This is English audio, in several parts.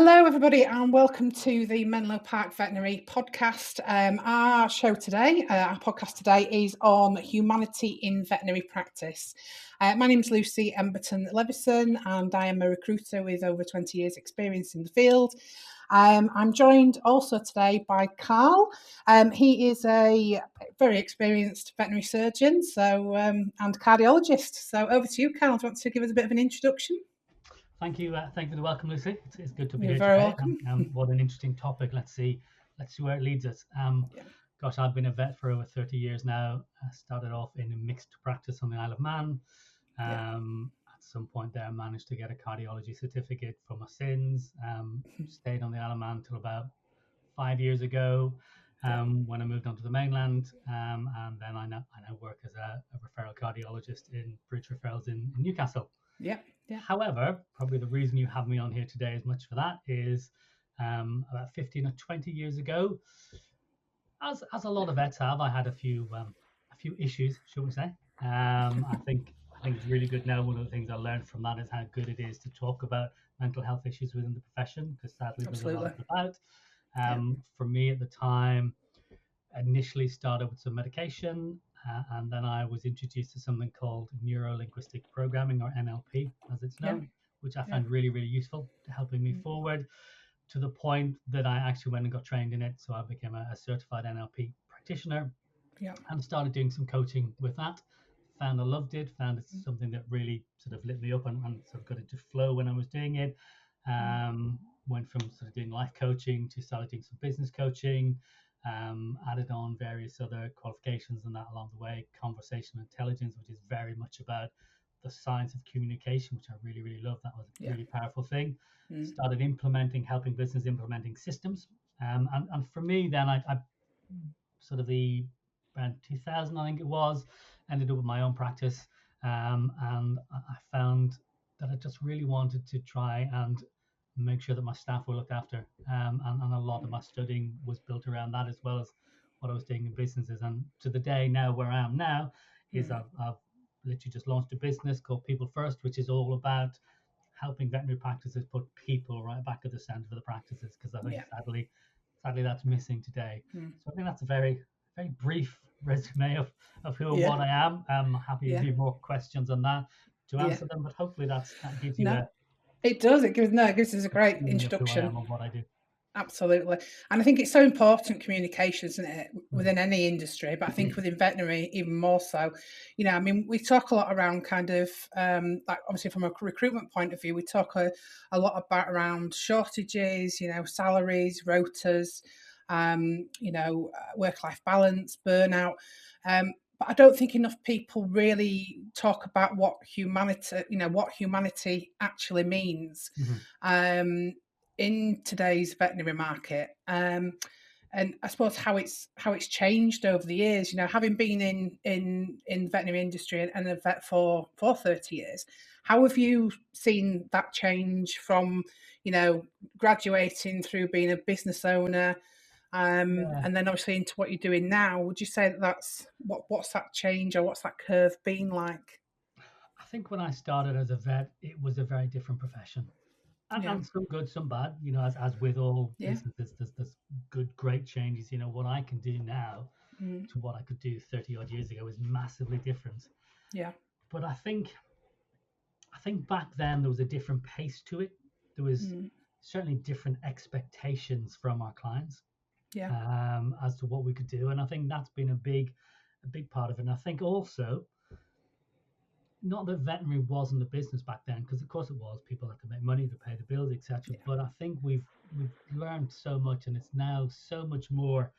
Hello, everybody, and welcome to the Menlo Park Veterinary podcast. Our podcast today is on humanity in veterinary practice. My name is Lucy Emberton-Levison, and I am a recruiter with over 20 years' experience in the field. I'm joined also today by Karl. He is a very experienced veterinary surgeon, and cardiologist. So over to you, Karl. Do you want to give us a bit of an introduction? Thank you. Thank you for the welcome, Lucy. It's good to be You're here very today. welcome. What an interesting topic. Let's see where it leads us. Gosh, I've been a vet for over 30 years now. I started off in a mixed practice on the Isle of Man. At some point there, I managed to get a cardiology certificate for my sins. Stayed on the Isle of Man until about 5 years ago, when I moved onto the mainland. And then I now work as a referral cardiologist in bridge referrals in Newcastle. Yeah. However, probably the reason you have me on here today as much for that is about 15 or 20 years ago, as a lot of vets have, I had a few issues, shall we say. I think it's really good now. One of the things I learned from that is how good it is to talk about mental health issues within the profession, because sadly there's a lot about. For me at the time, initially started with some medication, and then I was introduced to something called neuro-linguistic programming, or NLP as it's known, which I found really, really useful to helping me forward, to the point that I actually went and got trained in it. So I became a certified NLP practitioner, and started doing some coaching with that. Found I loved it, found it's something that really sort of lit me up and sort of got into flow when I was doing it. Went from sort of doing life coaching to started doing some business coaching. Added on various other qualifications and that along the way. Conversational intelligence, which is very much about the science of communication, which I really, really love. That was a really powerful thing. Started helping business implementing systems. And for me, then I sort of around 2000, I think it was, ended up with my own practice. And I found that I just really wanted to try and make sure that my staff were looked after. And a lot of my studying was built around that, as well as what I was doing in businesses. And to the day now, where I am now, is I've literally just launched a business called People First, which is all about helping veterinary practices put people right back at the center of the practices, because I think sadly that's missing today. So I think that's a very, very brief resume of who and what I am. I'm happy to do more questions on that to answer them, but hopefully that gives you It does. It gives us a great introduction. Who I am and what I do. Absolutely. And I think it's so important, communication, isn't it, within any industry, but I think within veterinary even more so. You know, I mean, we talk a lot around kind of, like obviously from a recruitment point of view, we talk a lot about around shortages, you know, salaries, rotas, work-life balance, burnout. But I don't think enough people really talk about what humanity actually means. In today's veterinary market, and I suppose how it's changed over the years. You know, having been in the veterinary industry and a vet for 30 years, how have you seen that change from, you know, graduating through being a business owner, and then obviously into what you're doing now? Would you say that's what's that change, or what's that curve been like? I think when I started as a vet, it was a very different profession. And some good, some bad, you know, as with all businesses, there's good, great changes. You know, what I can do now to what I could do 30 odd years ago is massively different. But I think back then there was a different pace to it. There was certainly different expectations from our clients as to what we could do. And I think that's been a big part of it. And I think also, not that veterinary wasn't a business back then, because of course it was. People had to make money to pay the bills, etc. But I think we've learned so much, and it's now so much more.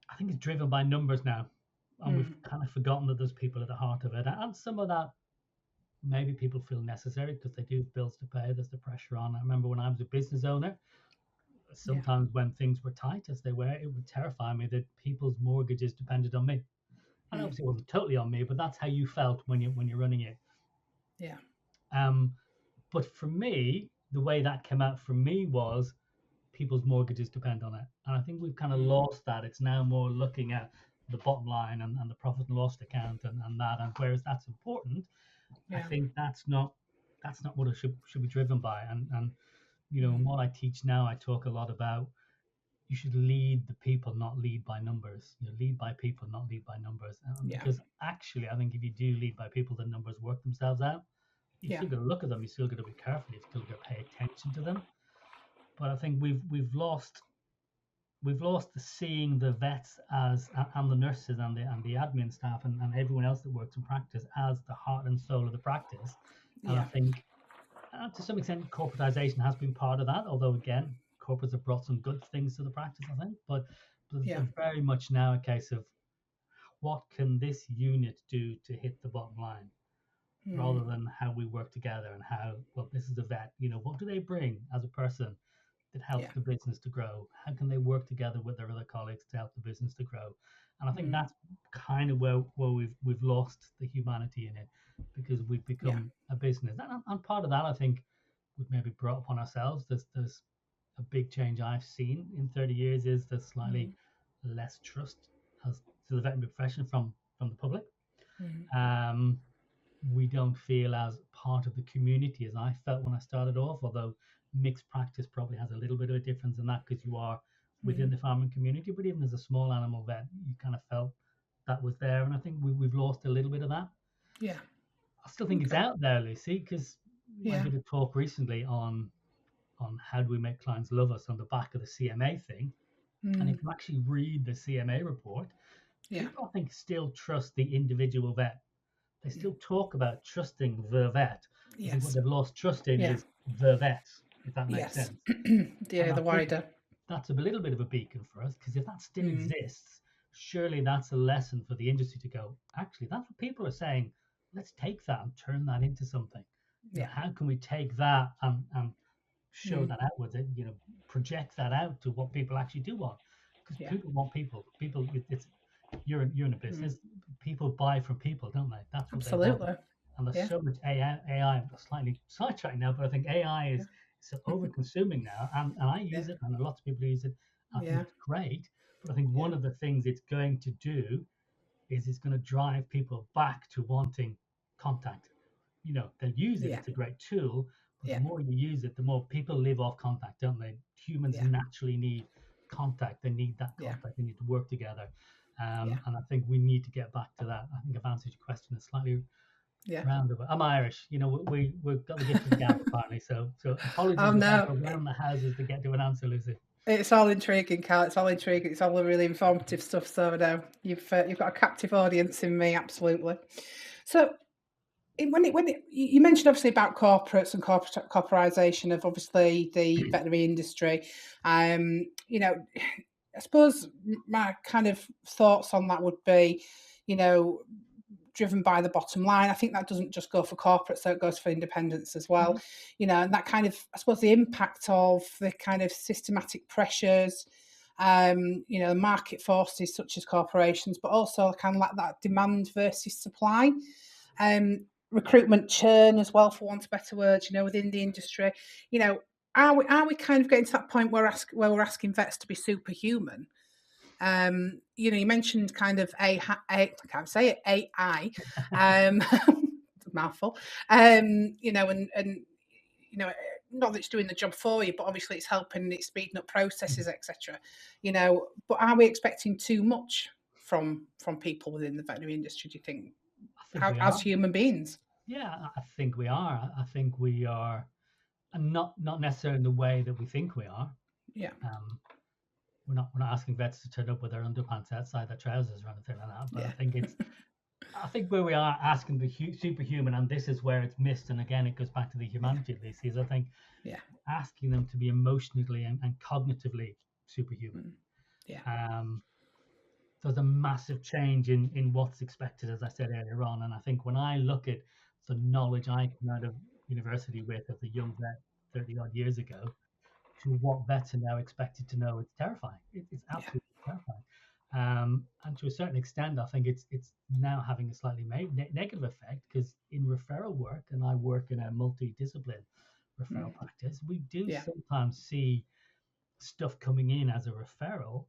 I think it's driven by numbers now, and we've kind of forgotten that there's people at the heart of it. And some of that maybe people feel necessary because they do have bills to pay. There's the pressure on. I remember when I was a business owner, sometimes when things were tight as they were, it would terrify me that people's mortgages depended on me. And obviously it wasn't totally on me, but that's how you felt when you're running it. But for me, the way that came out for me was people's mortgages depend on it. And I think we've kind of lost that. It's now more looking at the bottom line and the profit and loss account and that. And whereas that's important, I think that's not what it should be driven by. And in what I teach now, I talk a lot about you should lead the people, not lead by numbers. Lead by people, not lead by numbers. Because actually, I think if you do lead by people, the numbers work themselves out. You still got to look at them. You still got to be careful. You still got to pay attention to them. But I think we've lost the seeing the vets as and the nurses and the admin staff and everyone else that works in practice as the heart and soul of the practice. And I think to some extent corporatization has been part of that, although again corporates have brought some good things to the practice, I think, but it's very much now a case of what can this unit do to hit the bottom line, rather than how we work together and how, well, this is a vet, what do they bring as a person that helps the business to grow? How can they work together with their other colleagues to help the business to grow? And I think that's kind of where we've lost the humanity in it, because we've become a business. And part of that, I think, we've maybe brought upon ourselves. There's a big change I've seen in 30 years is there's slightly less trust as to the veterinary profession from the public. We don't feel as part of the community as I felt when I started off, although mixed practice probably has a little bit of a difference in that because you are within the farming community. But even as a small animal vet, you kind of felt that was there. And I think we've lost a little bit of that. Yeah. I still think it's out there, Lucy, because I did a talk recently on how do we make clients love us on the back of the CMA thing. And if you actually read the CMA report, people, I think, still trust the individual vet. They still talk about trusting the vet. I think what they've lost trust in is the vet, if that makes sense. The wider. That's a little bit of a beacon for us, because if that still exists, surely that's a lesson for the industry to go, actually, that's what people are saying. Let's take that and turn that into something. How can we take that and show that outwards, project that out to what people actually do want? Because people want people. It's you're in a business. People buy from people, don't they? That's what they want. And there's so much AI. I'm slightly sidetracked now, but I think AI is so over-consuming now, and I use it, and lots of people use it. I think it's great, but I think one of the things it's going to do is it's going to drive people back to wanting contact. They'll use it. It's a great tool, but the more you use it, the more people live off contact, don't they? Humans naturally need contact. They need that contact. They need to work together. And I think we need to get back to that. I think I've answered your question slightly roundabout. I'm Irish. We've got the gift of the gab apparently. So apologies for around the houses to get to an answer, Lucy. It's all intriguing, Carl. It's all intriguing. It's all really informative stuff. So now you've got a captive audience in me, absolutely. So when you mentioned obviously about corporates and corporatization of obviously the veterinary industry, I suppose my kind of thoughts on that would be, driven by the bottom line. I think that doesn't just go for corporates, so it goes for independents as well. And that kind of, I suppose, the impact of the kind of systematic pressures, market forces such as corporations, but also kind of like that demand versus supply, recruitment churn as well, for want of better words, within the industry. Are we kind of getting to that point where we're asking vets to be superhuman? You mentioned kind of I can't say it, AI, mouthful. And not that it's doing the job for you, but obviously it's helping, it's speeding up processes, etc. But are we expecting too much from people within the veterinary industry, do you think, as human beings? Yeah, I think we are. I think we are, and not necessarily in the way that we think we are. We're not asking vets to turn up with their underpants outside their trousers or anything like that. But I think where we are asking the superhuman, and this is where it's missed. And again, it goes back to the humanity of this. Is I think asking them to be emotionally and cognitively superhuman. There's a massive change in what's expected, as I said earlier on. And I think when I look at the knowledge I came out of university with as a young vet 30 odd years ago, to what vets are now expected to know, it's terrifying. It's absolutely terrifying. And to a certain extent, I think it's now having a slightly negative effect, because in referral work, and I work in a multidiscipline referral practice, we do sometimes see stuff coming in as a referral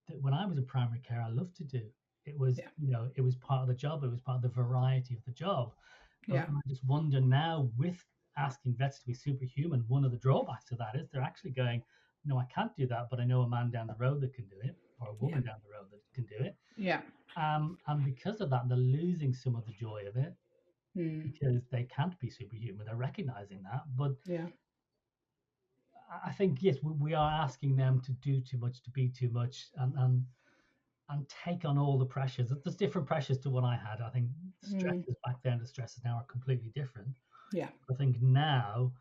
that when I was in primary care, I loved to do. It was, it was part of the job. It was part of the variety of the job. But I just wonder now, with asking vets to be superhuman, one of the drawbacks to that is they're actually going, no, I can't do that, but I know a man down the road that can do it, or a woman down the road that can do it. Yeah. And because of that, they're losing some of the joy of it because they can't be superhuman. They're recognizing that. But Yeah. I think, yes, we are asking them to do too much, to be too much, and take on all the pressures. There's different pressures to what I had. I think stresses back then, the stresses now are completely different. Yeah. I think now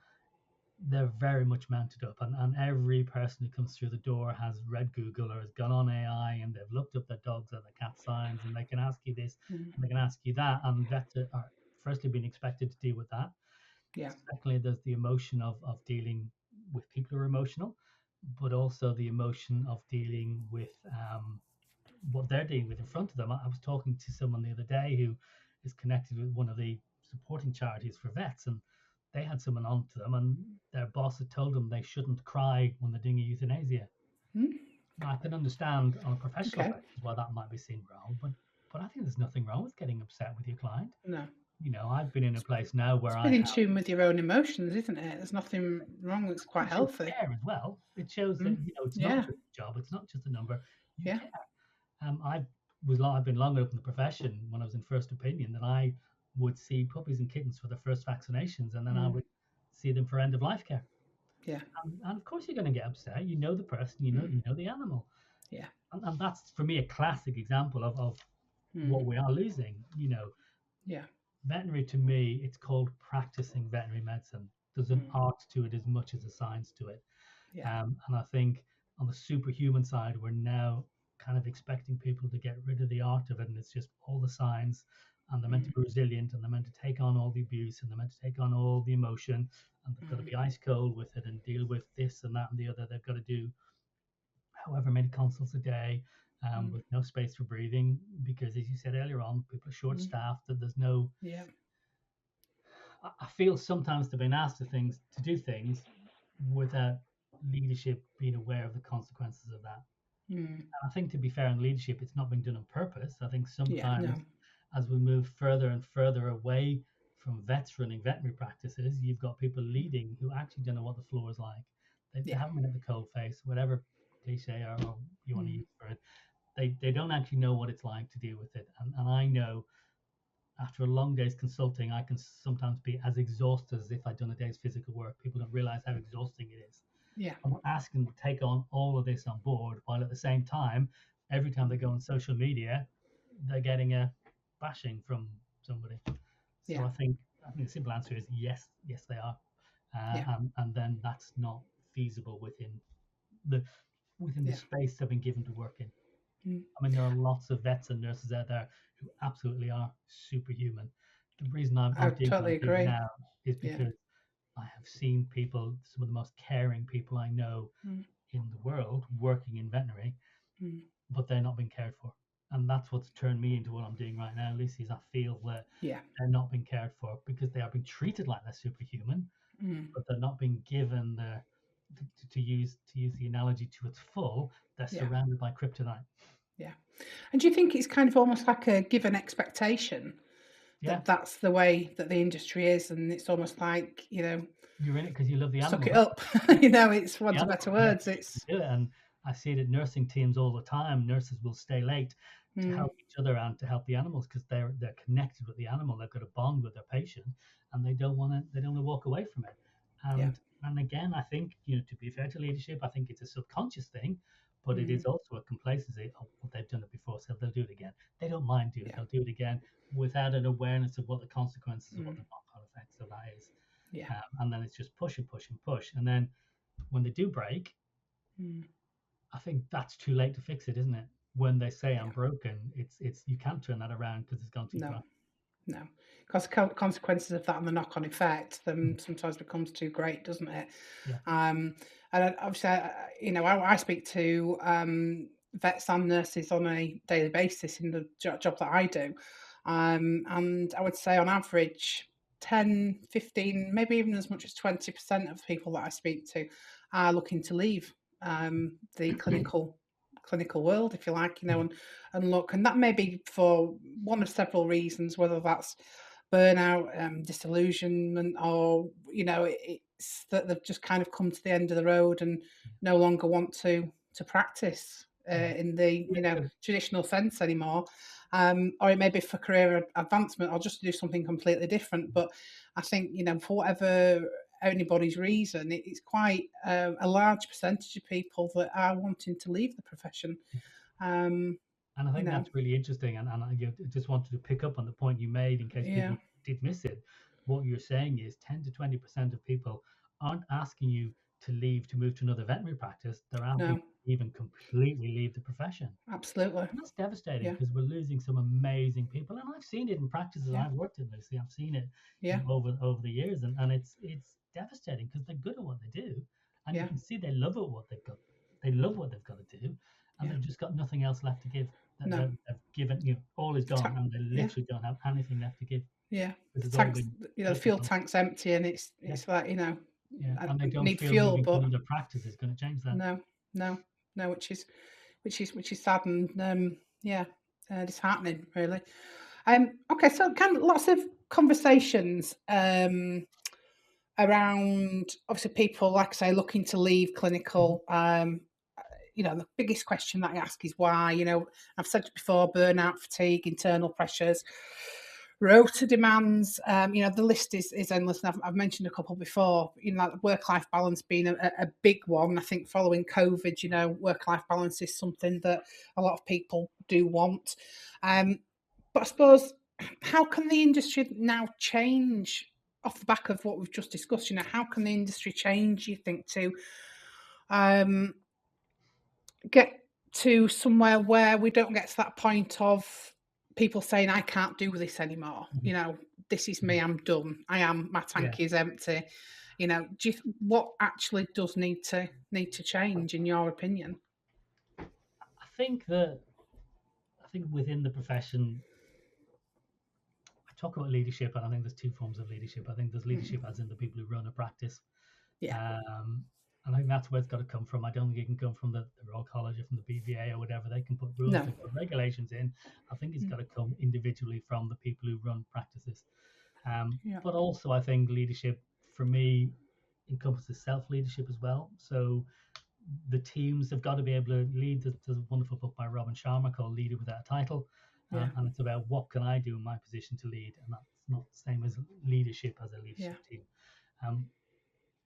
they're very much mounted up, and every person who comes through the door has read Google or has gone on AI, and they've looked up their dogs and their cat signs, and they can ask you this and they can ask you that, and vets are firstly being expected to deal with that. Yeah. Secondly, there's the emotion of dealing with people who are emotional, but also the emotion of dealing with what they're dealing with in front of them. I was talking to someone the other day who is connected with one of the supporting charities for vets, and they had someone on to them, and their boss had told them they shouldn't cry when they're doing a euthanasia. Now, I can understand on a professional Okay. basis why that might be seen wrong, but I think there's nothing wrong with getting upset with your client. No. You know, I've been in a place now where It's I been in have tune with your own emotions, isn't it? There's nothing wrong. It's quite it shows healthy. care as well. It shows that it's not Yeah. just a job, it's not just a number. You Yeah. care. I've been long enough in the profession when I was in first opinion that I would see puppies and kittens for their first vaccinations, and then I would see them for end of life care. Yeah. And of course, you're going to get upset. You know the person, you know the animal, Yeah. and that's for me a classic example of what we are losing. You know, Yeah. veterinary to me, it's called practicing veterinary medicine. There's an art to it as much as a science to it. Yeah. And I think on the superhuman side, we're now kind of expecting people to get rid of the art of it, and it's just all the science, and they're meant to be resilient, and they're meant to take on all the abuse, and they're meant to take on all the emotion, and they've got to be ice cold with it and deal with this and that and the other. They've got to do however many consults a day. With no space for breathing, because as you said earlier on, people are short staffed, that there's no. Yeah. I feel sometimes they've been asked to do things without leadership being aware of the consequences of that. And I think, to be fair, in leadership, it's not been done on purpose. I think Yeah. sometimes No. as we move further and further away from vets running veterinary practices, you've got people leading who actually don't know what the floor is like. They Yeah. haven't been at the cold face, whatever cliche or you want to use for it. They don't actually know what it's like to deal with it. And I know after a long day's consulting, I can sometimes be as exhausted as if I'd done a day's physical work. People don't realize how exhausting it is. Yeah. I'm not asking them to take on all of this on board, while at the same time, every time they go on social media, they're getting a bashing from somebody. So Yeah. I think the simple answer is yes, they are, Yeah. and then that's not feasible within the space they've been given to work in. I mean, there are lots of vets and nurses out there who absolutely are superhuman. The reason I'm I doing what totally I'm doing agree. now is Yeah. because I have seen people, some of the most caring people I know in the world, working in veterinary, but they're not being cared for. And that's what's turned me into what I'm doing right now, Lucy, is I feel that Yeah. they're not being cared for because they are being treated like they're superhuman, but they're not being given to use the analogy to its full, they're Yeah. surrounded by kryptonite. Yeah. And do you think it's kind of almost like a given expectation Yeah. that that's the way that the industry is, and it's almost like, You're in it because you love the suck animal. it up. It's want of better words. It's do it. And I see it at nursing teams all the time. Nurses will stay late to help each other and to help the animals because they're connected with the animal. They've got a bond with their patient, and they don't want to walk away from it. And again, I think, to be fair to leadership, I think it's a subconscious thing, but it is also a complacency. Oh, well, they've done it before, so they'll do it again. They don't mind doing it. They'll do it again without an awareness of what the consequences of what the knock-on effects of that is. Yeah. And then it's just push and push and push. And then when they do break, I think that's too late to fix it, isn't it? When they say I'm broken, it's you can't turn that around because it's gone too far. No, because consequences of that and the knock-on effect then sometimes becomes too great, doesn't it? Yeah. And obviously, I speak to vets and nurses on a daily basis in the job that I do, and I would say on average 10, 15, maybe even as much as 20% of people that I speak to are looking to leave the clinical world, if you like, and look, and that may be for one of several reasons, whether that's burnout, disillusionment, or it's that they've just kind of come to the end of the road and no longer want to practice Yeah. in the Yeah, 'cause traditional sense anymore. Or it may be for career advancement or just to do something completely different. But I think for whatever anybody's reason, it's quite a large percentage of people that are wanting to leave the profession. Um, and I you think know, that's really interesting. And I just wanted to pick up on the point you made in case yeah, people did miss it. What you're saying is 10 to 20% of people aren't asking you to leave to move to another veterinary practice. They're asking you no, to even completely leave the profession. absolutely, And that's devastating yeah, because we're losing some amazing people. And I've seen it in practices yeah, I've worked in, Lucy. I've seen it, yeah, over the years, and it's devastating because they're good at what they do, and you yeah, can see they love it what they've got. They love what they've got to do, and yeah, they've just got nothing else left to give. That no, they've given, all is gone, and they yeah, literally don't have anything left to give yeah. because The it's all tanks, been the taken fuel from. tank's empty, and it's Yeah, it's like yeah, I and they don't need feel fuel, moving to but another practice is going to change that. no, no, no, which is sad and yeah, disheartening, really. Okay, so kind of lots of conversations around obviously people, like I say, looking to leave Mhm. clinical. The biggest question that I ask is why. I've said it before: burnout, fatigue, internal pressures, rota demands. The list is endless. And I've mentioned a couple before. Like work-life balance being a big one. I think following COVID, work-life balance is something that a lot of people do want. But I suppose, how can the industry now change off the back of what we've just discussed? How can the industry change, you think, to um, get to somewhere where we don't get to that point of people saying, I can't do this anymore. Mhm. This is me, Mhm. I'm done. My Yeah, tank is empty. What actually does need to change in your opinion? I think within the profession I talk about leadership, and I think there's two forms of leadership. I think there's Mm, leadership as in the people who run a practice, yeah. um, and I think that's where it's got to come from. I don't think it can come from the Royal College or from the BVA or whatever. They can put rules, No. they put regulations in. I think it's Mm, got to come individually from the people who run practices. yeah. But also, I think leadership for me encompasses self leadership as well. So the teams have got to be able to lead. There's a wonderful book by Robin Sharma called Leader Without a Title. Yeah. And it's about what can I do in my position to lead. And that's not the same as leadership as a Yeah. leadership team. Um,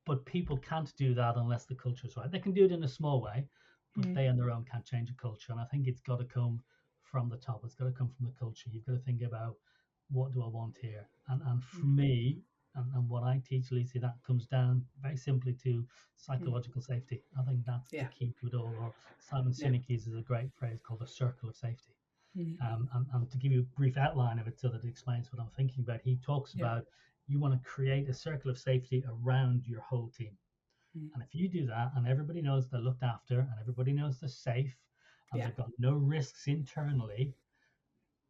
but people can't do that unless the culture is right. They can do it in a small way, but Mm, they on their own can't change a culture. And I think it's got to come from the top. It's got to come from the culture. You've got to think about what do I want here. And for mm, me, and what I teach, Lisa, that comes down very simply to mm, psychological safety. I think that's the yeah. key to it all. Or Simon Yeah. Sinek uses a great phrase called the circle of safety. Mm, And to give you a brief outline of it so that it explains what I'm thinking about, he talks yeah. about you want to create a circle of safety around your whole team. Mm, And if you do that and everybody knows they're looked after and everybody knows they're safe and yeah. they've got no risks internally,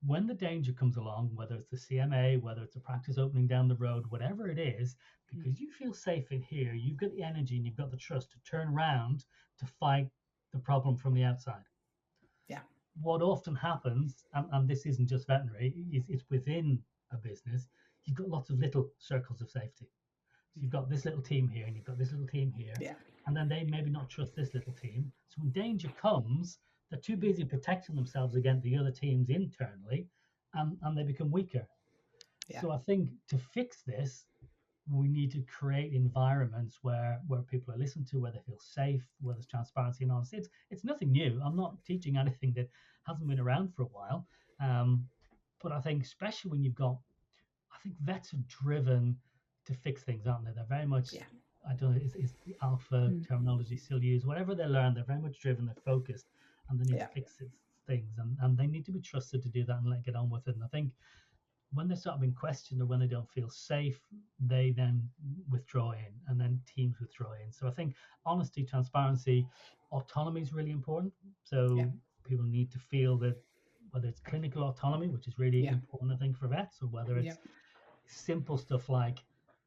when the danger comes along, whether it's the CMA, whether it's a practice opening down the road, whatever it is, Mm, because you feel safe in here, you've got the energy and you've got the trust to turn around to fight the problem from the outside. yeah. What often happens, and this isn't just veterinary, is it's within a business, you've got lots of little circles of safety. So you've got this little team here and you've got this little team here, Yeah. and then they maybe not trust this little team. So when danger comes, they're too Mm, busy protecting themselves against the other teams internally, and they become weaker. yeah. So I think to fix this, we need to create environments where people are listened to, where they feel safe, where there's transparency and honesty. It's nothing new. I'm not teaching anything that hasn't been around for a while. Um, but I think especially when you've got I think vets are driven to fix things, aren't they? They're very much, Yeah. I don't know, is the alpha Mm, terminology still used? Whatever they learn, they're very much driven, they're focused, and they need to yeah. fix things. And they need to be trusted to do that and let get on with it. And I think when they start being questioned or when they don't feel safe, they then withdraw in and then teams withdraw in. So I think honesty, transparency, autonomy is really important. Yeah. So people need to feel that whether it's clinical autonomy, which is really Yeah. important, I think, for vets, or whether Yeah. it's simple stuff like,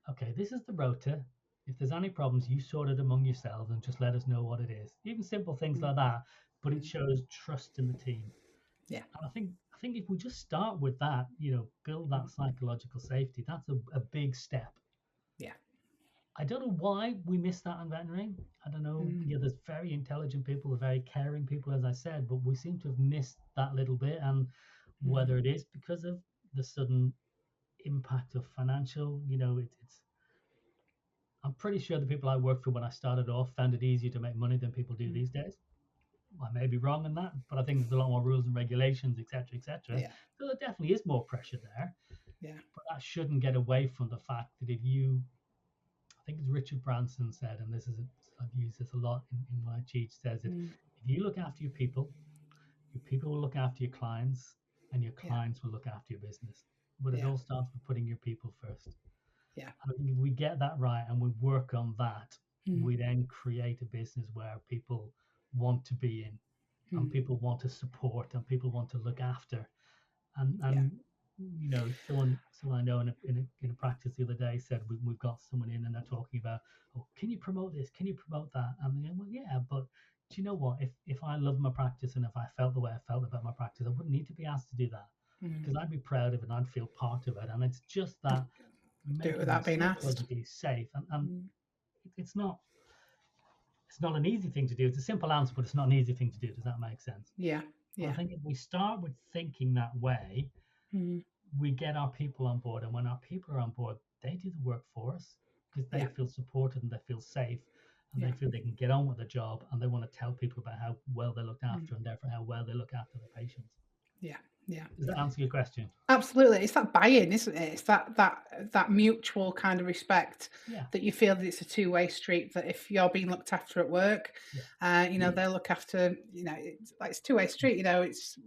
okay, this is the rota. If there's any problems, you sort it among yourselves and just let us know what it is. Even simple things Mm, like that, but it mm, shows trust in the team. Yeah. And I think if we just start with that, build that psychological safety, that's a big step. Yeah. I don't know why we miss that in veterinary. I don't know. Mm. Yeah, there's very intelligent people, very caring people, as I said, but we seem to have missed that little bit. And Mm. whether it is because of the sudden impact of financial, it's. I'm pretty sure the people I worked for when I started off found it easier to make money than people do Mm. these days. I may be wrong in that, but I think there's a lot more rules and regulations, etc., etc. Yeah. So there definitely is more pressure there. Yeah. But that shouldn't get away from the fact that if you, I think it's Richard Branson said, and this is, I've used this a lot in when I teach, says that Mm. if you look after your people will look after your clients, and your Yeah. clients will look after your business. But it Yeah. all starts with putting your people first. Yeah. And I think if we get that right and we work on that, Mm. we then create a business where people want to be in, and Mm. people want to support, and people want to look after. And Yeah. someone I know in a practice the other day said we've got someone in and they're talking about, oh, can you promote this, can you promote that? And they're going, well, yeah, but do you know what, if I love my practice and if I felt the way I felt about my practice, I wouldn't need to be asked to do that, Mm. because I'd be proud of it and I'd feel part of it. And it's just that Do it making them without being asked. psychologically safe, and Mm. it's not an easy thing to do. It's a simple answer, but it's not an easy thing to do. Does that make sense? Yeah. But I Yeah. think if we start with thinking that way, Mm. we get our people on board. And when our people are on board, they do the work for us because they Yeah. feel supported and they feel safe and Yeah. they feel they can get on with the job, and they want to tell people about how well they're looked Mm. after and therefore how well they look after their patients. Yeah. Yeah. Does that answer your question? Absolutely. It's that buy-in, isn't it? It's that mutual kind of respect Yeah. that you feel that it's a two-way street, that if you're being looked after at work, Yeah. they'll look after, it's like it's a two-way street, it's,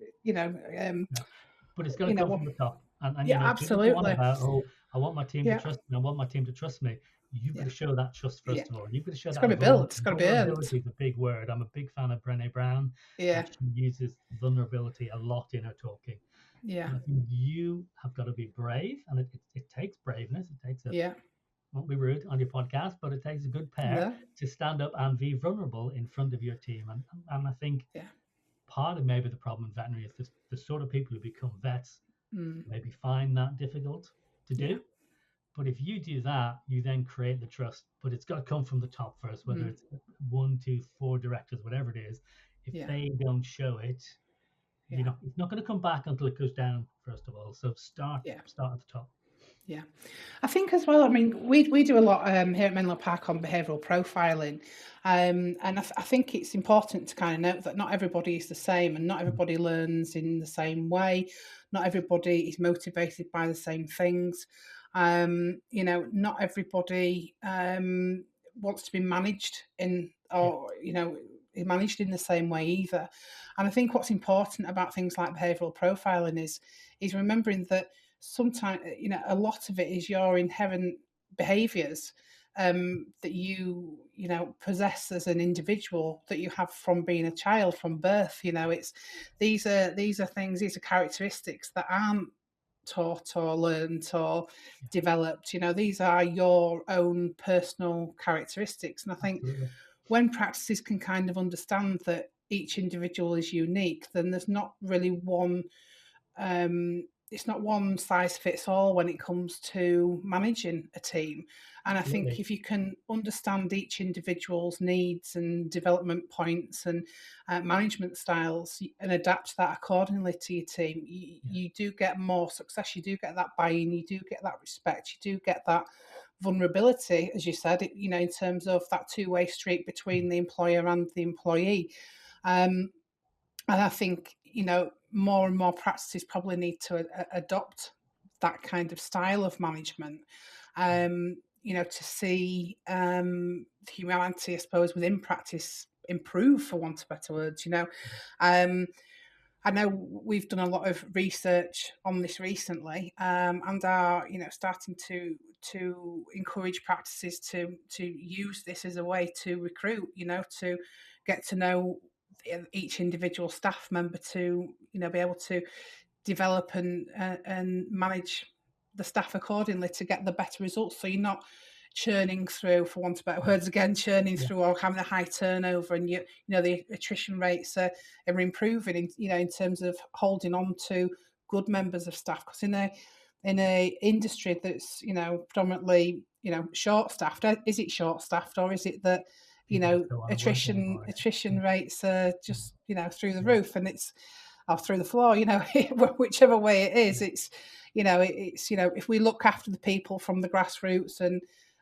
But it's got to come well, from the top. And yeah, people go on absolutely. about, oh, I want my team to Yeah. trust me. I want my team to trust me. You've got Yeah. to show that trust Yeah. first of all. You've got to show It's that got to be built. It's got to be earned. vulnerability is a big word. I'm a big fan of Brené Brown. Yeah. She uses vulnerability a lot in her talking. Yeah. And I think you have got to be brave, and it takes braveness. It takes Yeah. won't be rude on your podcast, but it takes a good pair No. to stand up and be vulnerable in front of your team. And I think Yeah. part of maybe the problem in veterinary is this, the sort of people who become vets maybe find that difficult to do. Yeah. But if you do that, you then create the trust. But it's got to come from the top first, whether it's 1, 2, 4 directors, whatever it is. If they don't show it, it's not going to come back until it goes down, first of all. So start at the top. Yeah, I think as well. I mean, we do a lot here at Menlo Park on behavioural profiling, and I think it's important to kind of note that not everybody is the same, and not everybody learns in the same way. Not everybody is motivated by the same things. Not everybody wants to be managed managed in the same way either. And I think what's important about things like behavioural profiling is remembering that sometimes, a lot of it is your inherent behaviours that you possess as an individual, that you have from being a child, from birth. It's these are things, these are characteristics that aren't taught or learned or developed. These are your own personal characteristics. And I think when practices can kind of understand that each individual is unique, then there's not really one it's not one size fits all when it comes to managing a team. And I think if you can understand each individual's needs and development points and management styles and adapt that accordingly to your team, you do get more success. You do get that buy-in. You do get that respect. You do get that vulnerability, as you said, in terms of that two-way street between the employer and the employee. And I think, more and more practices probably need to adopt that kind of style of management, to see humanity, I suppose, within practice improve, for want of better words. I know we've done a lot of research on this recently, and are starting to encourage practices to use this as a way to recruit, to get to know each individual staff member, to be able to develop and manage the staff accordingly to get the better results. So you're not churning through, for want of better words again, churning through, or having a high turnover, and the attrition rates are improving in terms of holding on to good members of staff. Because in a industry that's predominantly short staffed, is it short staffed, or is it that attrition rates are just through the roof, and it's or through the floor, whichever way it is, it's if we look after the people from the grassroots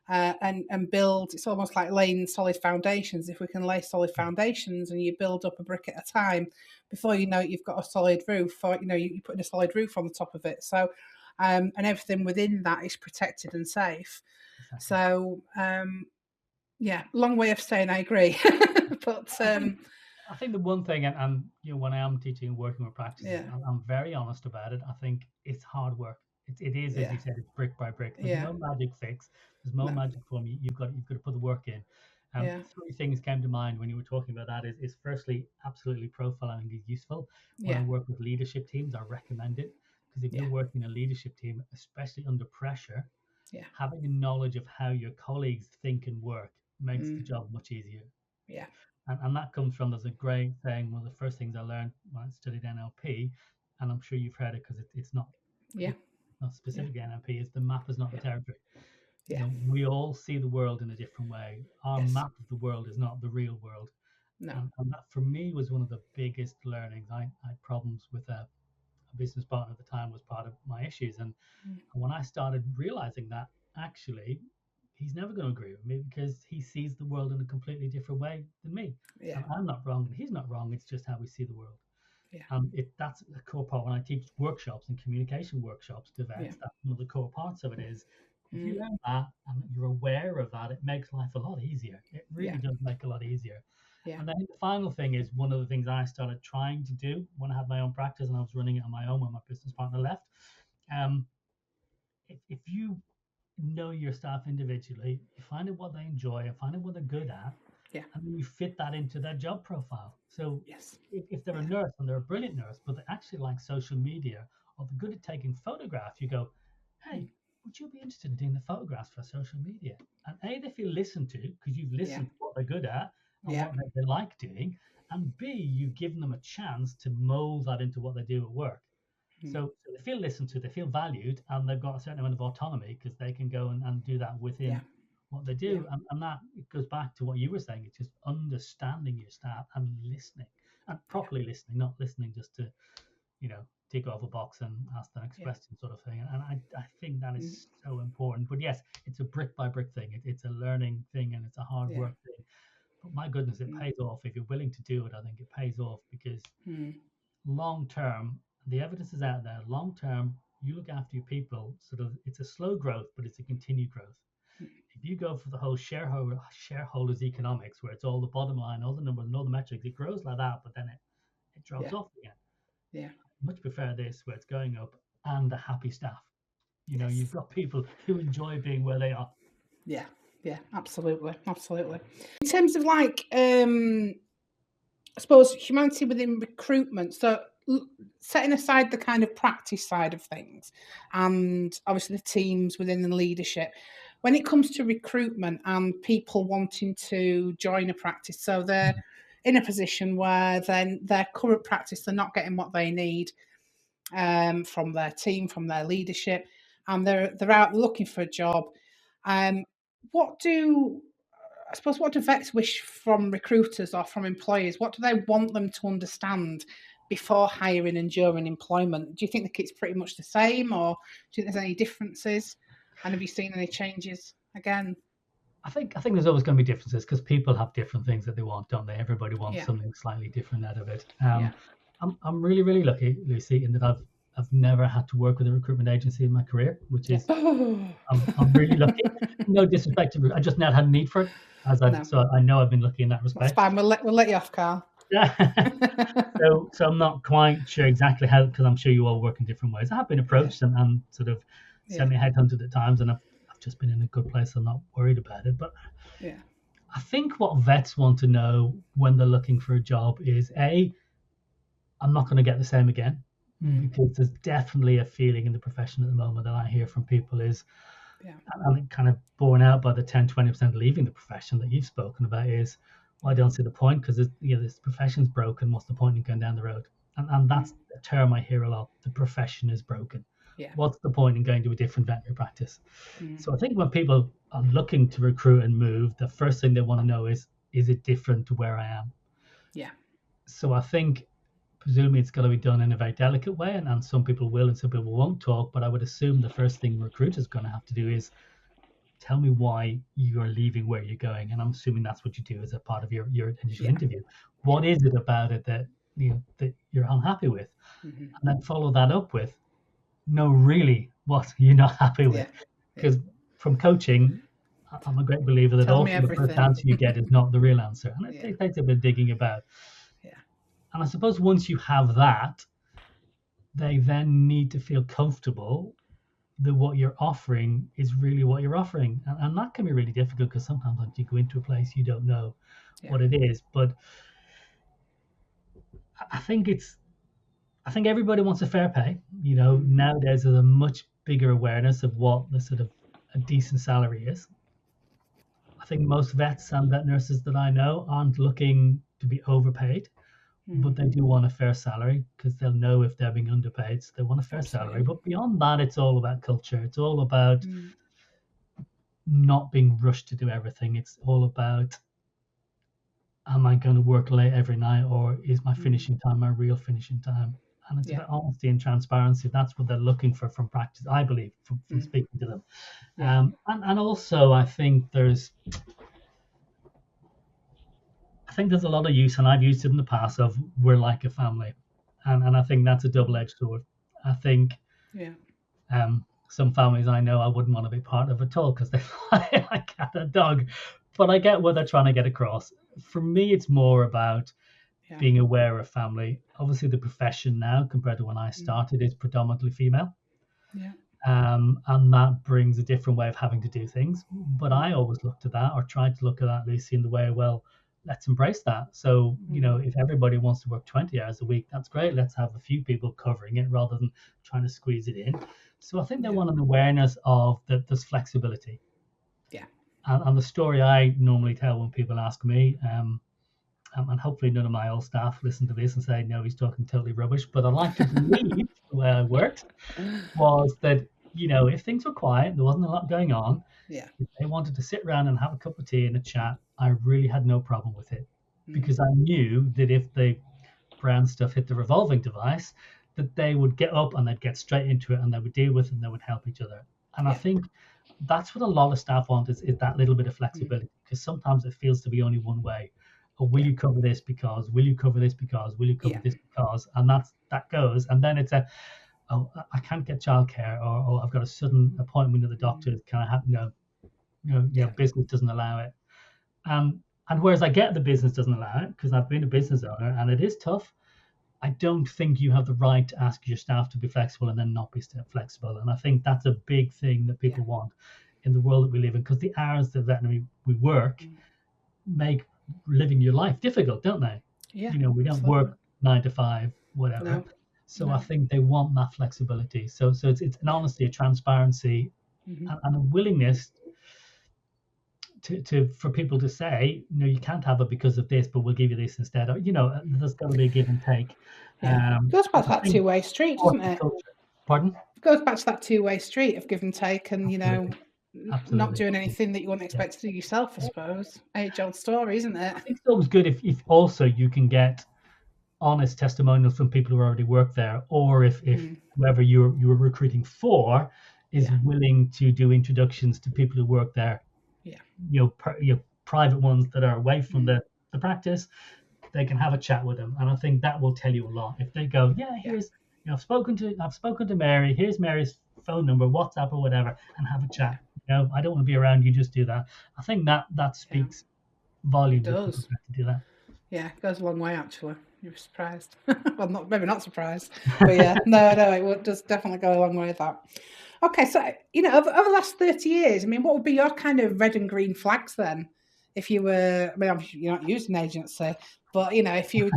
and build, it's almost like laying solid foundations. If we can lay solid foundations and you build up a brick at a time, before you know it, you've got a solid roof, or you're putting a solid roof on the top of it. So and everything within that is protected and safe. Exactly. So long way of saying I agree. But I think the one thing, and when I am teaching and working with practices, I'm very honest about it. I think it's hard work. It is, as you said, it's brick by brick. There's no magic fix. There's no magic formula. You've got to put the work in. Three things came to mind when you were talking about that. Is firstly, absolutely profiling is useful. When I work with leadership teams, I recommend it, because if you're working in a leadership team, especially under pressure, having a knowledge of how your colleagues think and work makes the job much easier. Yeah. And that comes from, there's a great saying, one of the first things I learned when I studied NLP, and I'm sure you've heard it because it's not specifically NLP, is the map is not the territory. We all see the world in a different way. Our map of the world is not the real world. No. And that for me was one of the biggest learnings. I had problems with a business partner at the time, was part of my issues. And when I started realizing that, actually, he's never going to agree with me because he sees the world in a completely different way than me. And I'm not wrong and he's not wrong. It's just how we see the world. That's a core part. When I teach workshops and communication workshops to vets, that's one of the core parts of it is, if you learn that and you're aware of that, it makes life a lot easier. It really does make a lot easier. And then the final thing is, one of the things I started trying to do when I had my own practice and I was running it on my own when my business partner left. If you know your staff individually, you find out what they enjoy and find out what they're good at, and then you fit that into their job profile. So if they're a nurse and they're a brilliant nurse, but they actually like social media, or they're good at taking photographs, you go, hey, would you be interested in doing the photographs for social media? And A, they feel listened to because you've listened to what they're good at and what they like doing, and B, you've given them a chance to mold that into what they do at work. So they feel listened to, they feel valued, and they've got a certain amount of autonomy because they can go and do that within what they do. And that, it goes back to what you were saying. It's just understanding your staff and listening, and properly listening, not listening just to, tick off a box and ask the next question sort of thing. And I think that is so important. But yes, it's a brick by brick thing. It's a learning thing, and it's a hard work thing. But my goodness, it pays off. If you're willing to do it, I think it pays off, because long term, the evidence is out there. Long term, you look after your people, sort of, it's a slow growth, but it's a continued growth. If you go for the whole shareholders economics, where it's all the bottom line, all the numbers and all the metrics, it grows like that, but then it drops off again. I much prefer this, where it's going up and a happy staff. You've got people who enjoy being where they are. Yeah, absolutely. In terms of I suppose humanity within recruitment, so setting aside the kind of practice side of things and obviously the teams within the leadership, when it comes to recruitment and people wanting to join a practice, so they're in a position where then their current practice, they're not getting what they need from their team, from their leadership, and they're out looking for a job. What do vets wish from recruiters or from employers? What do they want them to understand before hiring and during employment? Do you think it's pretty much the same, or do you think there's any differences? And have you seen any changes again? I think there's always going to be differences, because people have different things that they want, don't they? Everybody wants something slightly different out of it. I'm really, really lucky, Lucy, in that I've never had to work with a recruitment agency in my career, which is I'm really lucky. No disrespect to, I just never had a need for it. So I know I've been lucky in that respect. That's fine. We'll let you off, Karl. So I'm not quite sure exactly how, because I'm sure you all work in different ways. I have been approached and sort of semi-headhunted at times, and I've just been in a good place. I'm not worried about it. But I think what vets want to know when they're looking for a job is, A, I'm not going to get the same again, because there's definitely a feeling in the profession at the moment that I hear from people is, and it kind of borne out by the 10-20% leaving the profession that you've spoken about is, well, I don't see the point because this profession's broken. What's the point in going down the road? And that's a term I hear a lot. The profession is broken. Yeah. What's the point in going to a different veterinary practice? So I think when people are looking to recruit and move, the first thing they want to know is it different to where I am? Yeah. So I think presumably it's got to be done in a very delicate way, and some people will and some people won't talk, but I would assume the first thing recruiters are going to have to do is tell me why you're leaving where you're going. And I'm assuming that's what you do as a part of your initial interview. What is it about it that that you're unhappy with? And then follow that up with, no, really, what you're not happy with. Because from coaching, I'm a great believer that often the first answer you get is not the real answer. And it takes a bit of digging about. And I suppose once you have that, they then need to feel comfortable that what you're offering is really what you're offering. And that can be really difficult because sometimes when you go into a place, you don't know what it is. But I think everybody wants a fair pay. Nowadays there's a much bigger awareness of what the sort of a decent salary is. I think most vets and vet nurses that I know aren't looking to be overpaid, but they do want a fair salary because they'll know if they're being underpaid. So they want a fair salary. But beyond that, it's all about culture. It's all about not being rushed to do everything. It's all about, am I going to work late every night, or is my finishing time my real finishing time? And it's about honesty and transparency. That's what they're looking for from practice, I believe, from speaking to them. And also, I think there's a lot of use, and I've used it in the past, of we're like a family. And I think that's a double-edged sword. I think some families I know I wouldn't want to be part of at all because they fly like a cat and dog. But I get what they're trying to get across. For me, it's more about being aware of family. Obviously, the profession now, compared to when I started, is predominantly female. And that brings a different way of having to do things. But I always looked at that, or tried to look at that, Lucy, in the way, well, let's embrace that. So, if everybody wants to work 20 hours a week, that's great. Let's have a few people covering it rather than trying to squeeze it in. So I think they want an awareness of that there's flexibility. And the story I normally tell when people ask me, and hopefully none of my old staff listen to this and say, no, he's talking totally rubbish, but I like to believe the way I worked was that, if things were quiet, there wasn't a lot going on, if they wanted to sit around and have a cup of tea and a chat, I really had no problem with it. Because I knew that if the brand stuff hit the revolving device, that they would get up and they'd get straight into it and they would deal with it and they would help each other. And I think that's what a lot of staff want is that little bit of flexibility, because sometimes it feels to be only one way. Or will you cover this because, will you cover this because, will you cover this because, and that goes. And then it's I can't get childcare, or I've got a sudden appointment at the doctor. Can I have business doesn't allow it. And whereas I get the business doesn't allow it because I've been a business owner and it is tough, I don't think you have the right to ask your staff to be flexible and then not be flexible. And I think that's a big thing that people want in the world that we live in, because the hours that veterinary we work make living your life difficult, don't they? We don't work 9 to 5, whatever. So I think they want that flexibility. So it's an honesty, a transparency, and a willingness for people to say, no, you can't have it because of this, but we'll give you this instead. Or, there's got to be a give and take. It goes back to that two-way street, doesn't it? Pardon? It goes back to that two-way street of give and take, and Absolutely. not doing anything that you wouldn't expect to do yourself, I suppose. Age-old story, isn't it? I think it's always good if also you can get honest testimonials from people who already work there, or if whoever you were recruiting for is willing to do introductions to people who work there. Private ones that are away from the practice, they can have a chat with them, and I think that will tell you a lot. If they go, here's I've spoken to Mary, here's Mary's phone number, WhatsApp or whatever, and have a chat. I don't want to be around you, just do that. I think that speaks volumes. It does. If people have to do that. Yeah, it goes a long way, actually. You're surprised. Well, maybe not surprised, but no, it does definitely go a long way with that. Okay, so over the last 30 years, what would be your kind of red and green flags then? If you were, obviously you're not using an agency, but if you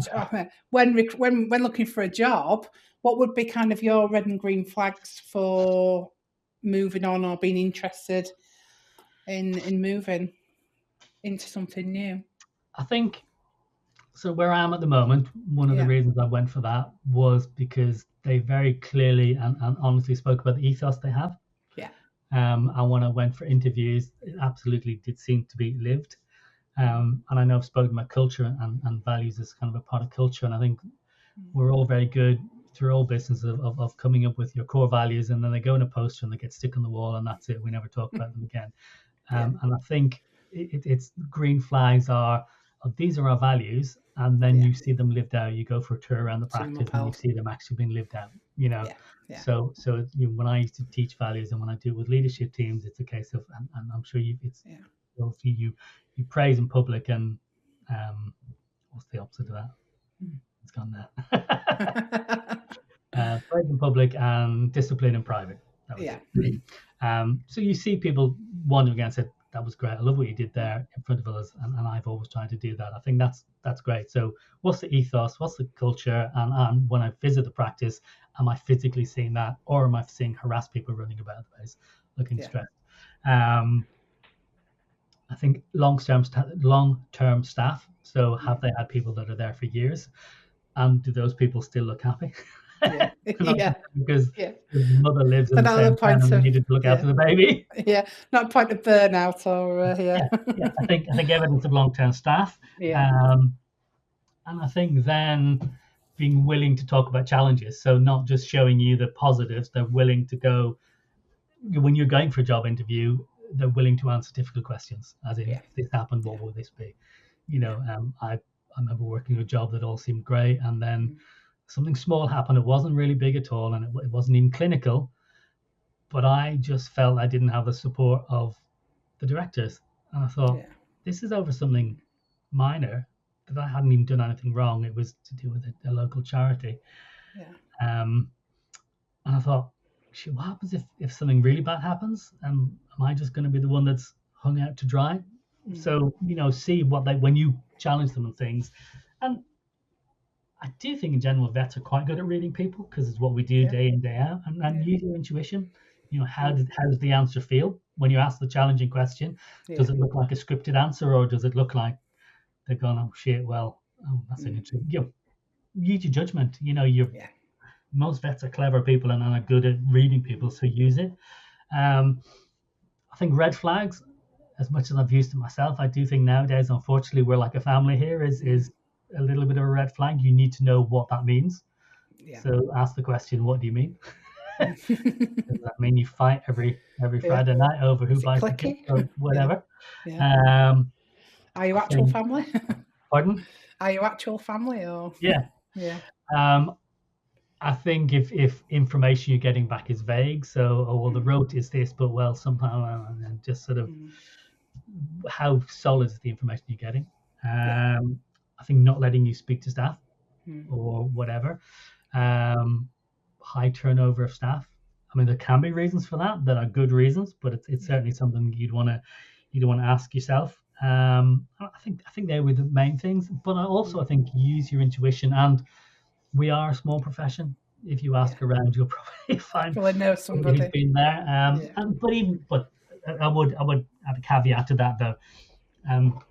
when looking for a job, what would be kind of your red and green flags for moving on or being interested in moving into something new? I think so. Where I am at the moment, one of the reasons I went for that was because they very clearly and honestly spoke about the ethos they have. Yeah. And when I went for interviews, it absolutely did seem to be lived. And I know I've spoken about culture and values as kind of a part of culture. And I think we're all very good through all business of coming up with your core values, and then they go in a poster and they get stuck on the wall, and that's it. We never talk about them again. And I think it's green flags are, these are our values, and then you see them lived out. You go for a tour around the practice and you see them actually being lived out, you know. So when I used to teach values and when I do it with leadership teams, it's a case of, and I'm sure you praise in public, and what's the opposite of that? It's gone there. Praise in public and discipline in private. That was it. So you see people wandering and said, that was great. I love what you did there in front of us, and I've always tried to do that. I think that's great. So what's the ethos? What's the culture? And when I visit the practice, am I physically seeing that, or am I seeing harassed people running about the place looking stressed? I think long-term staff. So have they had people that are there for years, and do those people still look happy? Because the mother lives in the same town and they needed to look after the baby. Not a point of burnout or I think evidence of long-term staff. And I think then being willing to talk about challenges. So not just showing you the positives, they're willing to go, when you're going for a job interview, they're willing to answer difficult questions, as in, if this happened, what will this be? You know, I remember working a job that all seemed great, and then something small happened. It wasn't really big at all, and it wasn't even clinical, but I just felt I didn't have the support of the directors. And I thought, this is over something minor, that I hadn't even done anything wrong. It was to do with a local charity. And I thought, shit, what happens if something really bad happens? Am I just going to be the one that's hung out to dry? So, see when you challenge them on things. And I do think in general vets are quite good at reading people, because it's what we do day in, day out, and use your intuition. How does the answer feel when you ask the challenging question? Does it look like a scripted answer, or does it look like they're going, oh shit, well, that's an interesting. Use your judgment. Most vets are clever people and are good at reading people, so use it. I think red flags, as much as I've used it myself, I do think nowadays, unfortunately, we're like a family here, is a little bit of a red flag. You need to know what that means. So ask the question, what do you mean? Does that mean you fight every Friday night over who buys the gift or whatever? Are you actual family? Pardon? Are you actual family or? I think if information you're getting back is vague, so the road is this, but somehow, and just sort of how solid is the information you're getting. I think not letting you speak to staff or whatever. High turnover of staff. I mean, there can be reasons for that are good reasons, but it's certainly something you'd want to ask yourself. I think they were the main things, but I think use your intuition, and we are a small profession. If you ask around, you'll probably find know somebody who's been there. But I would add a caveat to that though. I'm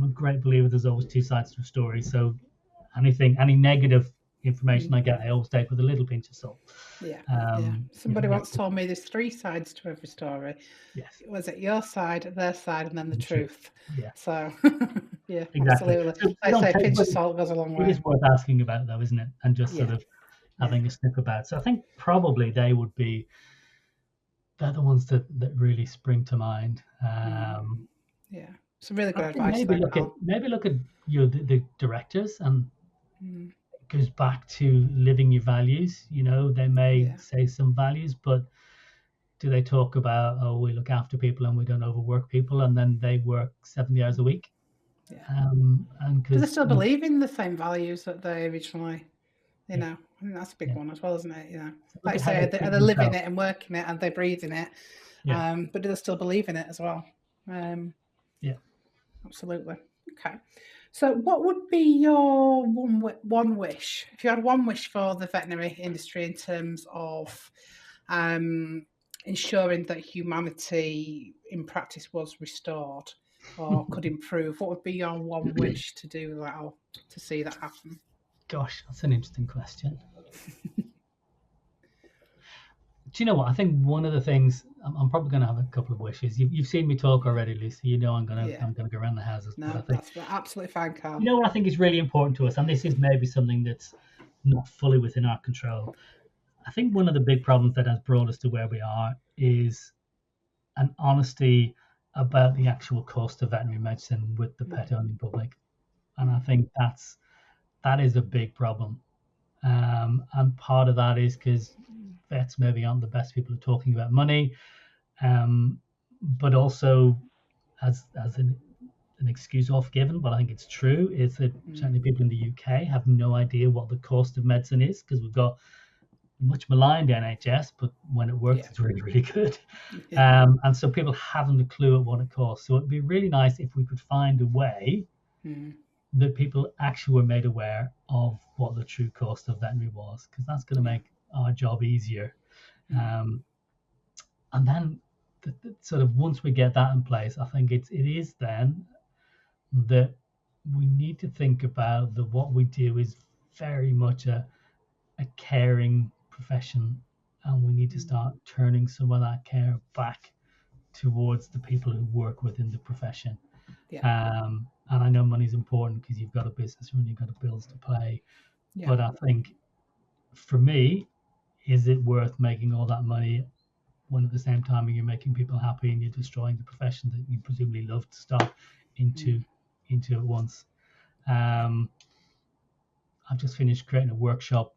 a great believer there's always two sides to a story. So any negative information I get, I always take with a little pinch of salt. Somebody once told me there's three sides to every story. Yes. Was it your side, their side, and then the truth? So exactly. Absolutely. So I say a pinch of salt goes a long way. It is worth asking about though, isn't it? And just sort of having a sniff about. So I think probably they're the ones that really spring to mind. Some really good advice. Maybe look at the directors, and it goes back to living your values. They may say some values, but do they talk about, we look after people and we don't overwork people, and then they work 70 hours a week? And do they still believe in the same values that they originally? I think that's a big one as well, isn't it? Like I say, are they living it and working it, and they breathing it? But do they still believe in it as well? Absolutely. Okay. So what would be your one wish, if you had one wish for the veterinary industry in terms of ensuring that humanity in practice was restored or could improve? What would be your one wish to do that or to see that happen? Gosh, that's an interesting question. Do you know what? I think one of the things I'm probably going to have a couple of wishes. You've seen me talk already, Lucy. You know I'm going to go around the houses. No, but I think, that's absolutely fine, Karl. you know what I think is really important to us, and this is maybe something that's not fully within our control. I think one of the big problems that has brought us to where we are is an honesty about the actual cost of veterinary medicine with the pet owning public, and I think that is a big problem. And part of that is because vets maybe aren't the best people at talking about money, but also as an excuse off given, but I think it's true, is that certainly people in the UK have no idea what the cost of medicine is, because we've got much maligned NHS, but when it works, it's really, really good. And so people haven't a clue at what it costs. So it'd be really nice if we could find a way that people actually were made aware of what the true cost of veterinary was, because that's going to make our job easier. And then sort of once we get that in place, I think it is then that we need to think about that what we do is very much a caring profession, and we need to start turning some of that care back towards the people who work within the profession. And I know money's important because you've got a business and you've got bills to pay. But I think for me, is it worth making all that money when at the same time you're making people happy and you're destroying the profession that you presumably love to start into at once? I've just finished creating a workshop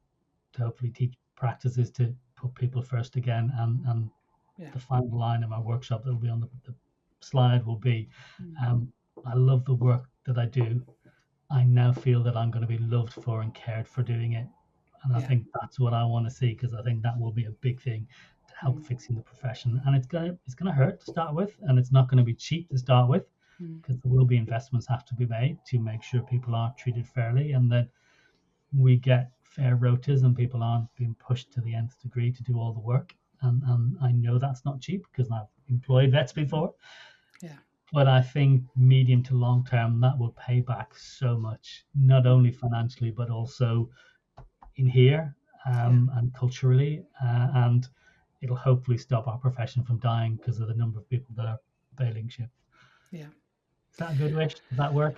to hopefully teach practices to put people first again, and the final line of my workshop that will be on the slide will be, I love the work that I do. I now feel that I'm going to be loved for and cared for doing it. And I think that's what I want to see, because I think that will be a big thing to help fixing the profession. And it's going to hurt to start with, and it's not going to be cheap to start with, because there will be investments have to be made to make sure people are treated fairly and that we get fair rotas and people aren't being pushed to the nth degree to do all the work. And I know that's not cheap because I've employed vets before. But I think medium to long term, that will pay back so much, not only financially, but also in here and culturally. And it'll hopefully stop our profession from dying because of the number of people that are bailing ship. Is that a good wish? Does that work?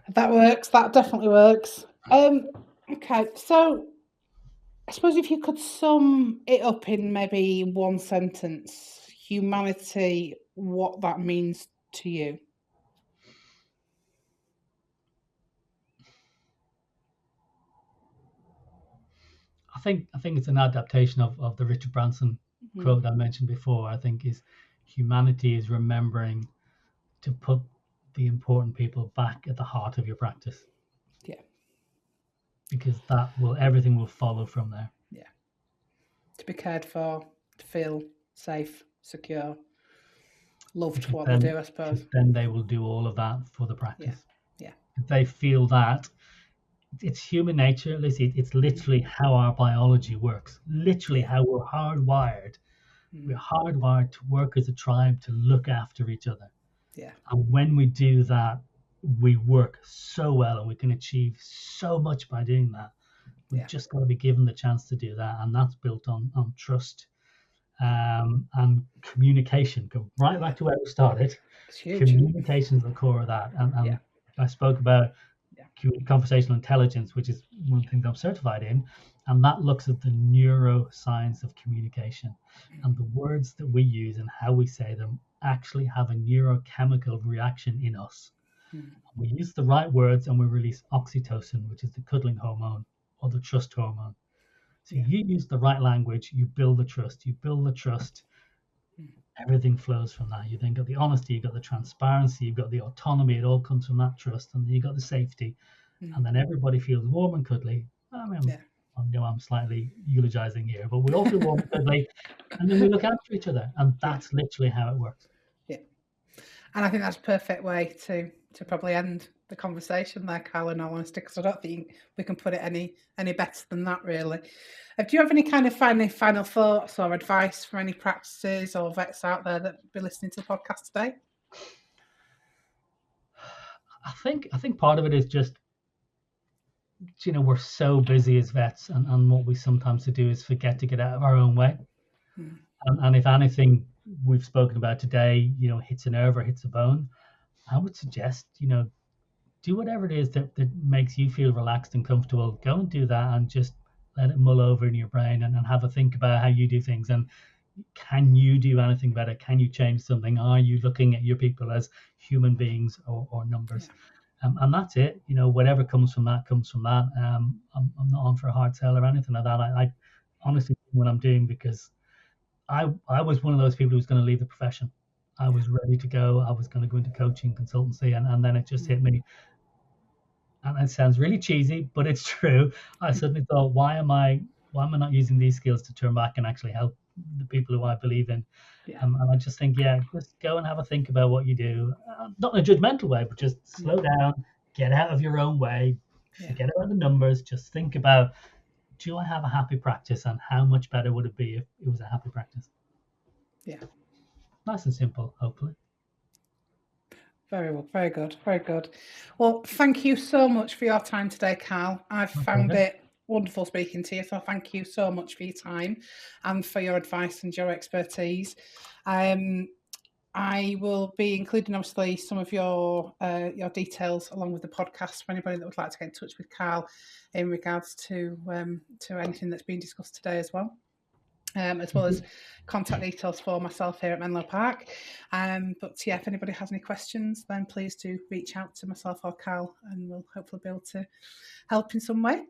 That works. That definitely works. Okay, so I suppose if you could sum it up in maybe one sentence, humanity, what that means to you. I think it's an adaptation of the Richard Branson quote I mentioned before. I think is humanity is remembering to put the important people back at the heart of your practice. Because everything will follow from there. To be cared for, to feel safe, secure, loved for what they do, I suppose. Then they will do all of that for the practice. If they feel that, it's human nature, Lizzie. It's literally how our biology works. Literally how we're hardwired. We're hardwired to work as a tribe, to look after each other. And when we do that, we work so well and we can achieve so much by doing that. We've just got to be given the chance to do that, and that's built on trust and communication. Go right back to where we started. Communication is the core of that. And I spoke about conversational intelligence, which is one of the things I'm certified in, and that looks at the neuroscience of communication. And the words that we use and how we say them actually have a neurochemical reaction in us. We use the right words and we release oxytocin, which is the cuddling hormone or the trust hormone. So you use the right language, you build the trust. Everything flows from that. You then got the honesty, you've got the transparency, you've got the autonomy. It all comes from that trust. And then you've got the safety. And then everybody feels warm and cuddly. I know I'm slightly eulogizing here, but we all feel warm and cuddly. And then we look after each other. And that's literally how it works. And I think that's a perfect way to to probably end the conversation there, Karl, in all honesty, because I don't think we can put it any better than that, really. Do you have any kind of final thoughts or advice for any practices or vets out there that be listening to the podcast today? I think part of it is just, we're so busy as vets, and what we sometimes do is forget to get out of our own way. And if anything we've spoken about today, hits a nerve or hits a bone, I would suggest, do whatever it is that makes you feel relaxed and comfortable. Go and do that and just let it mull over in your brain and have a think about how you do things. And can you do anything better? Can you change something? Are you looking at your people as human beings or numbers? Yeah. And that's it. Whatever comes from that comes from that. I'm not on for a hard sell or anything like that. I honestly do what I'm doing because I was one of those people who was going to leave the profession. I was ready to go. I was going to go into coaching, consultancy, and then it just hit me. And it sounds really cheesy, but it's true. I suddenly thought, why am I not using these skills to turn back and actually help the people who I believe in? Yeah. And I just think, just go and have a think about what you do. Not in a judgmental way, but just slow down, get out of your own way, forget about the numbers, just think about, do I have a happy practice, and how much better would it be if it was a happy practice? Yeah. Nice and simple, hopefully. Very well, very good, very good. Well, thank you so much for your time today, Karl. I've found it wonderful speaking to you, so thank you so much for your time and for your advice and your expertise. I will be including, obviously, some of your details along with the podcast for anybody that would like to get in touch with Karl in regards to anything that's been discussed today as well. As well as contact details for myself here at Menlo Park. But yeah, if anybody has any questions, then please do reach out to myself or Karl, and we'll hopefully be able to help in some way.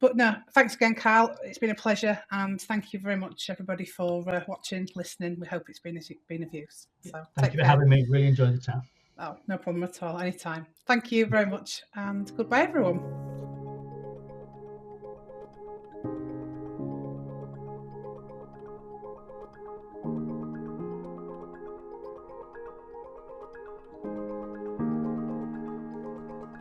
But no, thanks again, Karl. It's been a pleasure, and thank you very much, everybody, for watching, listening. We hope it's been of use. So thank you for having me. Really enjoyed the chat. Oh, no problem at all. Anytime. Thank you very much, and goodbye, everyone.